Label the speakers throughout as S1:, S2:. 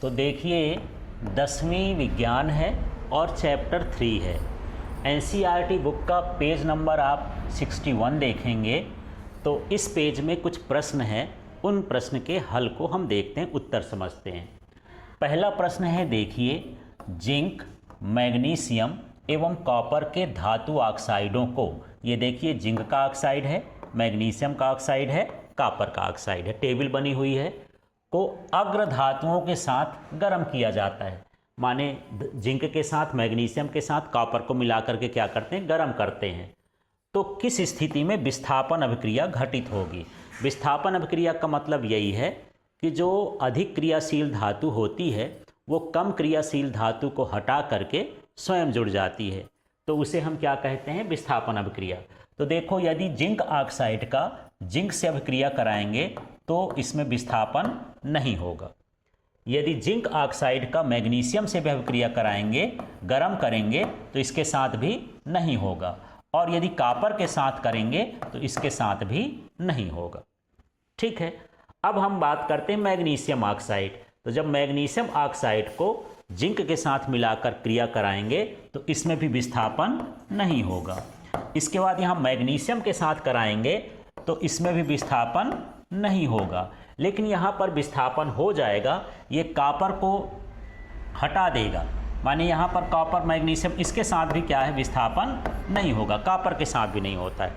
S1: तो देखिए 10वीं विज्ञान है और चैप्टर 3 है। एनसीईआरटी बुक का पेज नंबर आप 61 देखेंगे तो इस पेज में कुछ प्रश्न हैं। उन प्रश्न के हल को हम देखते हैं, उत्तर समझते हैं। पहला प्रश्न है, देखिए जिंक, मैग्नीशियम एवं कॉपर के धातु ऑक्साइडों को, ये देखिए जिंक का ऑक्साइड है, मैग्नीशियम का ऑक्साइड है, कॉपर का ऑक्साइड है, टेबल बनी हुई है, को अग्र धातुओं के साथ गर्म किया जाता है। माने जिंक के साथ, मैग्नीशियम के साथ कॉपर को मिलाकर के क्या करते हैं, गर्म करते हैं। तो किस स्थिति में विस्थापन अभिक्रिया घटित होगी। विस्थापन अभिक्रिया का मतलब यही है कि जो अधिक क्रियाशील धातु होती है वो कम क्रियाशील धातु को हटा करके स्वयं जुड़ जाती है, तो उसे हम क्या कहते हैं, विस्थापन अभिक्रिया। तो देखो यदि जिंक ऑक्साइड का जिंक से अभिक्रिया कराएंगे तो इसमें विस्थापन नहीं होगा। यदि जिंक ऑक्साइड का मैग्नीशियम से भी अभिक्रिया कराएंगे, गर्म करेंगे, तो इसके साथ भी नहीं होगा। और यदि कॉपर के साथ करेंगे तो इसके साथ भी नहीं होगा। ठीक है, अब हम बात करते हैं मैग्नीशियम ऑक्साइड। तो जब मैग्नीशियम ऑक्साइड को जिंक के साथ मिलाकर क्रिया कराएंगे तो इसमें भी विस्थापन नहीं होगा। इसके बाद यहाँ मैग्नीशियम के साथ कराएंगे तो इसमें भी विस्थापन नहीं होगा, लेकिन यहाँ पर विस्थापन हो जाएगा, ये कॉपर को हटा देगा। माने यहाँ पर कॉपर मैग्नीशियम, इसके साथ भी क्या है, विस्थापन नहीं होगा, कॉपर के साथ भी नहीं होता है।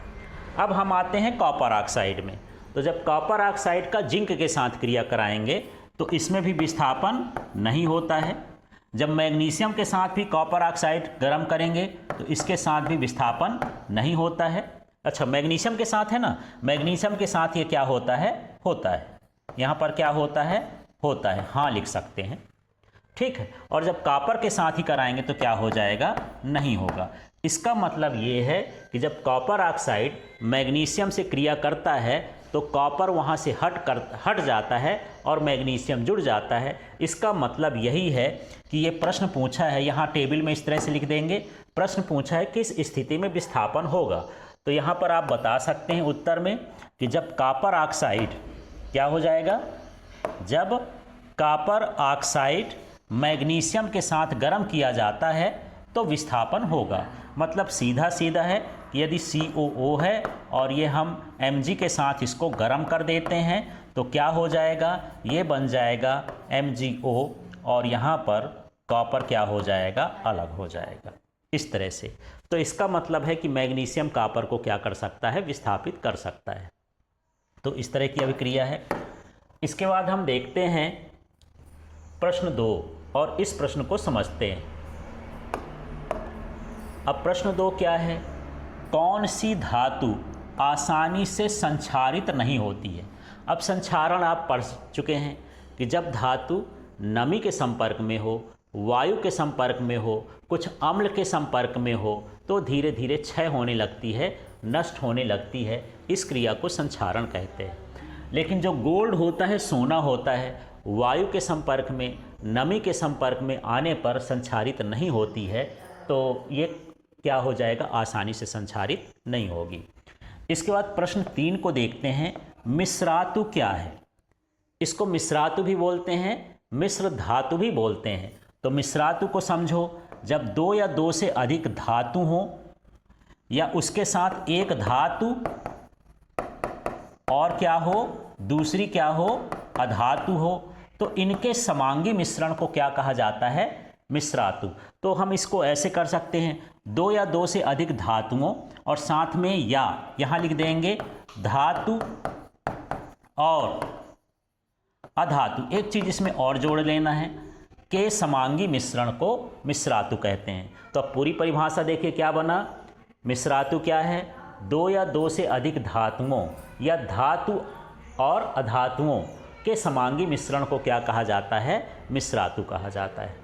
S1: अब हम आते हैं कॉपर ऑक्साइड में। तो जब कॉपर ऑक्साइड का जिंक के साथ क्रिया कराएंगे तो इसमें भी विस्थापन नहीं होता है। जब मैग्नीशियम के साथ भी कॉपर ऑक्साइड गर्म करेंगे तो इसके साथ भी विस्थापन नहीं होता है। अच्छा, मैग्नीशियम के साथ है ना, मैग्नीशियम के साथ ये क्या होता है, होता है। यहाँ पर क्या होता है, हाँ लिख सकते हैं। ठीक है, और जब कॉपर के साथ ही कराएंगे तो क्या हो जाएगा, नहीं होगा। इसका मतलब ये है कि जब कॉपर ऑक्साइड मैग्नीशियम से क्रिया करता है तो कॉपर वहाँ से हट जाता है और मैग्नीशियम जुड़ जाता है। इसका मतलब यही है कि ये प्रश्न पूछा है, यहाँ टेबल में इस तरह से लिख देंगे, प्रश्न पूछा है किस स्थिति में विस्थापन होगा। तो यहाँ पर आप बता सकते हैं उत्तर में कि जब कॉपर ऑक्साइड क्या हो जाएगा, जब कॉपर ऑक्साइड मैग्नीशियम के साथ गर्म किया जाता है तो विस्थापन होगा। मतलब सीधा सीधा है कि यदि COO है और ये हम Mg के साथ इसको गर्म कर देते हैं तो क्या हो जाएगा, ये बन जाएगा MgO और यहाँ पर कॉपर क्या हो जाएगा, अलग हो जाएगा, इस तरह से। तो इसका मतलब है कि मैग्नीशियम कॉपर को क्या कर सकता है, विस्थापित कर सकता है। तो इस तरह की अभिक्रिया है। इसके बाद हम देखते हैं प्रश्न 2 और इस प्रश्न को समझते हैं। अब प्रश्न 2 क्या है, कौन सी धातु आसानी से संक्षारित नहीं होती है। अब संक्षारण आप पढ़ चुके हैं कि जब धातु नमी के संपर्क में हो, वायु के संपर्क में हो, कुछ अम्ल के संपर्क में हो तो धीरे धीरे क्षय होने लगती है, नष्ट होने लगती है। इस क्रिया को संक्षारण कहते हैं। लेकिन जो गोल्ड होता है, सोना होता है, वायु के संपर्क में, नमी के संपर्क में आने पर संक्षारित नहीं होती है, तो ये क्या हो जाएगा, आसानी से संक्षारित नहीं होगी। इसके बाद प्रश्न 3 को देखते हैं, मिश्रातु क्या है। इसको मिश्रातु भी बोलते हैं, मिश्र धातु भी बोलते हैं। तो मिश्रातु को समझो, जब 2 या 2 से अधिक धातु हो या उसके साथ एक धातु और क्या हो, दूसरी क्या हो, अधातु हो, तो इनके समांगी मिश्रण को क्या कहा जाता है, मिश्रातु। तो हम इसको ऐसे कर सकते हैं, 2 या 2 से अधिक धातुओं और साथ में या यहाँ लिख देंगे धातु और अधातु, एक चीज इसमें और जोड़ लेना है, के समांगी मिश्रण को मिश्रातु कहते हैं। तो अब पूरी परिभाषा देखिए क्या बना, मिश्रातु क्या है, 2 या 2 से अधिक धातुओं या धातु और अधातुओं के समांगी मिश्रण को क्या कहा जाता है, मिश्रातु कहा जाता है।